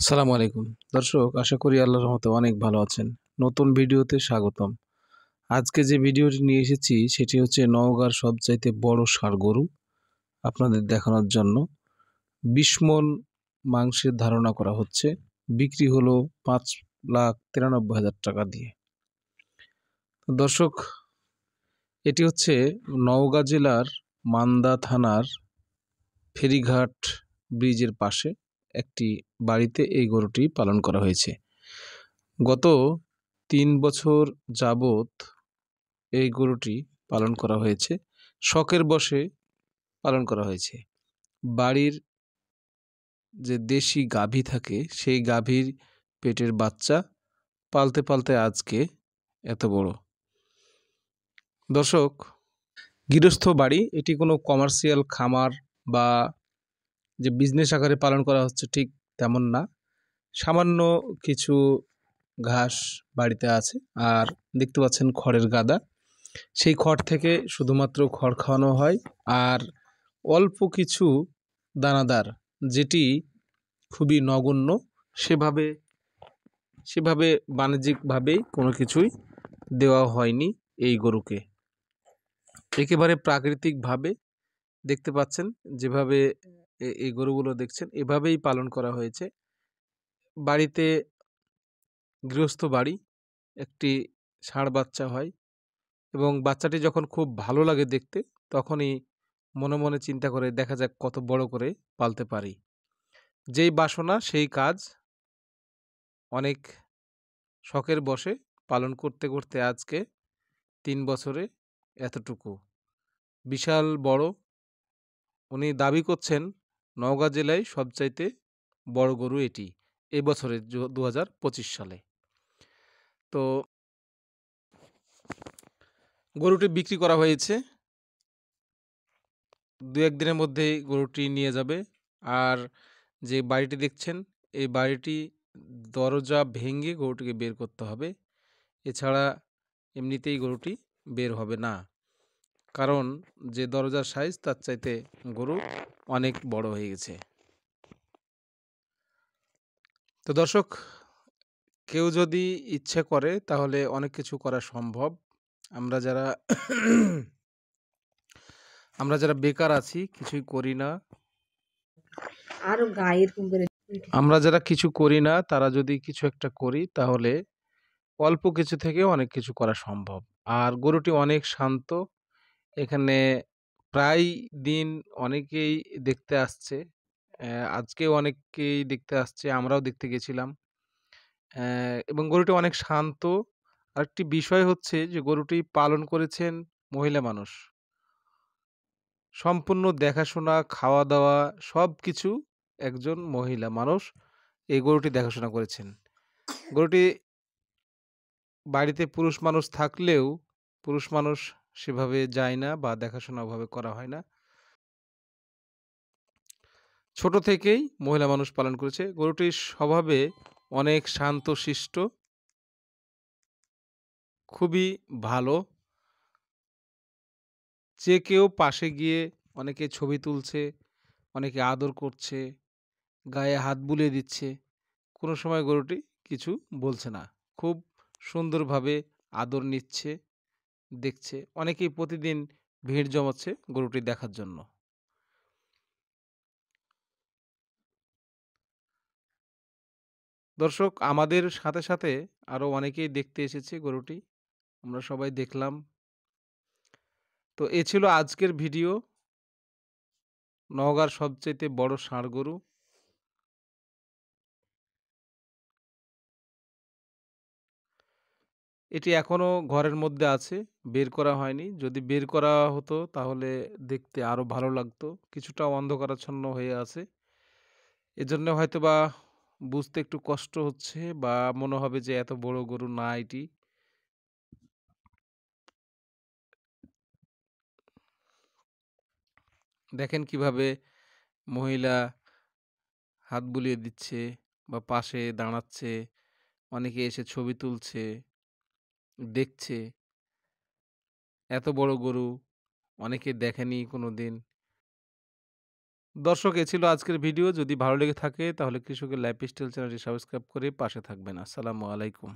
আসসালামু আলাইকুম। দর্শক, আশা করি আল্লাহর রহমতে অনেক ভালো আছেন। নতুন ভিডিওতে স্বাগতম। আজকে যে ভিডিওটি নিয়ে এসেছি সেটি হচ্ছে নওগাঁর সবচাইতে বড় ষাঁড় গরু আপনাদের দেখানোর জন্য। ২০ মণ মাংসের ধারণা করা হচ্ছে। বিক্রি হলো ৫,৯৩,হাজার টাকা দিয়ে। দর্শক, এটি হচ্ছে নওগাঁ জেলার মান্দা থানার ফেরিঘাট ব্রিজের পাশে একটি বাড়িতে এই গরুটি পালন করা হয়েছে। গত ৩ বছর যাবৎ এই গরুটি পালন করা হয়েছে। শখের বশে পালন করা হয়েছে। বাড়ির যে দেশি গাভী থাকে সেই গাভীর পেটের বাচ্চা পালতে পালতে আজকে এত বড়। দর্শক, গৃহস্থ বাড়ি, এটি কোনো কমার্শিয়াল খামার বা যে বিজনেস আকারে পালন করা হচ্ছে ঠিক তেমন না। সামান্য কিছু ঘাস বাড়িতে আছে, আর দেখতে পাচ্ছেন খড়ের গাদা। সেই খড় থেকে শুধুমাত্র খড় খাওয়ানো হয়, আর অল্প কিছু দানাদার, যেটি খুবই নগণ্য। সেভাবে সেভাবে বাণিজ্যিকভাবেই কোনো কিছুই দেওয়া হয়নি এই গরুকে। একেবারে প্রাকৃতিকভাবে দেখতে পাচ্ছেন, যেভাবে এই গরুগুলো দেখছেন এভাবেই পালন করা হয়েছে। বাড়িতে, গৃহস্থ বাড়ি, একটি ষাঁড় বাচ্চা হয় এবং বাচ্চাটি যখন খুব ভালো লাগে দেখতে, তখনই মনে মনে চিন্তা করে দেখা যাক কত বড় করে পালতে পারি। যেই বাসনা সেই কাজ, অনেক শখের বশে পালন করতে করতে আজকে ৩ বছরে এতটুকু বিশাল বড়। উনি দাবি করছেন নওগাঁ জেলায় সবচাইতে বড় গরু এটি, এই বছরে ২০২৫ সালে। তো গরুটি বিক্রি করা হয়েছে, ২-১ দিনের মধ্যেই গরুটি নিয়ে যাবে। আর যে বাড়িটি দেখছেন, এই বাড়িটি দরজা ভেঙে গরুটিকে বের করতে হবে। এছাড়া এমনিতেই গরুটি বের হবে না, কারণ যে দরজার সাইজ তার চাইতে গরু অনেক বড় হয়ে গেছে। তো দর্শক, কেউ যদি ইচ্ছে করে তাহলে অনেক কিছু করা সম্ভব। আমরা যারা আমরা যারা বেকার আছি, কিছুই করি না, আরো গায়ের করে আমরা যারা কিছু করি না, তারা যদি কিছু একটা করি তাহলে অল্প কিছু থেকেও অনেক কিছু করা সম্ভব। আর গরুটি অনেক শান্ত। এখানে প্রায় দিন অনেকেই দেখতে আসছে। আজকেও অনেকেই দেখতে আসছে, আমরাও দেখতে গেছিলাম। এবং গরুটি অনেক শান্ত। আরেকটি বিষয় হচ্ছে যে গরুটি পালন করেছেন মহিলা মানুষ। সম্পূর্ণ দেখাশোনা, খাওয়া-দাওয়া সবকিছু একজন মহিলা মানুষ এই গরুটি দেখাশোনা করেছেন। গরুটি বাড়িতে পুরুষ মানুষ থাকলেও পুরুষ মানুষ সেভাবে যায় না বা দেখাশোনা ওভাবে করা হয় না। ছোট থেকেই মহিলা মানুষ পালন করেছে। গরুটির স্বভাবে অনেক শান্তশিষ্ট, খুবই ভালো। যে কেউ পাশে গিয়ে অনেকে ছবি তুলছে, অনেকে আদর করছে, গায়ে হাত বুলিয়ে দিচ্ছে। কোনো সময় গরুটি কিছু বলছে না। খুব সুন্দরভাবে আদর নিচ্ছে, দেখছে। অনেকেই প্রতিদিন ভিড় জমাচ্ছে গরুটি দেখার জন্য। দর্শক, আমাদের সাথে সাথে আরও অনেকেই দেখতে এসেছে গরুটি। আমরা সবাই দেখলাম। তো এ ছিল আজকের ভিডিও, নওগাঁর সবচাইতে বড় ষাঁড় গরু। এটি এখনো ঘরের মধ্যে আছে, বের করা হয়নি। যদি বের করা হতো তাহলে দেখতে আরো ভালো লাগতো। কিছুটা অন্ধকারাচ্ছন্ন হয়ে আছে। এজন্য হয়তোবা বুঝতে একটু কষ্ট হচ্ছে, বা মনে হবে যে এত বড় গরু না এটি। দেখেন কিভাবে মহিলা হাত বুলিয়ে দিচ্ছে বা পাশে দাঁড়াচ্ছে। অনেকে এসে ছবি তুলছে, দেখছে। এত বড় গরু অনেকে দেখেনি কোনোদিন। দর্শক, এ ছিল আজকের ভিডিও। যদি ভালো লেগে থাকে তাহলে কৃষকের লাইফস্টাইল চ্যানেলটি সাবস্ক্রাইব করে পাশে থাকবেন। আসসালামু আলাইকুম।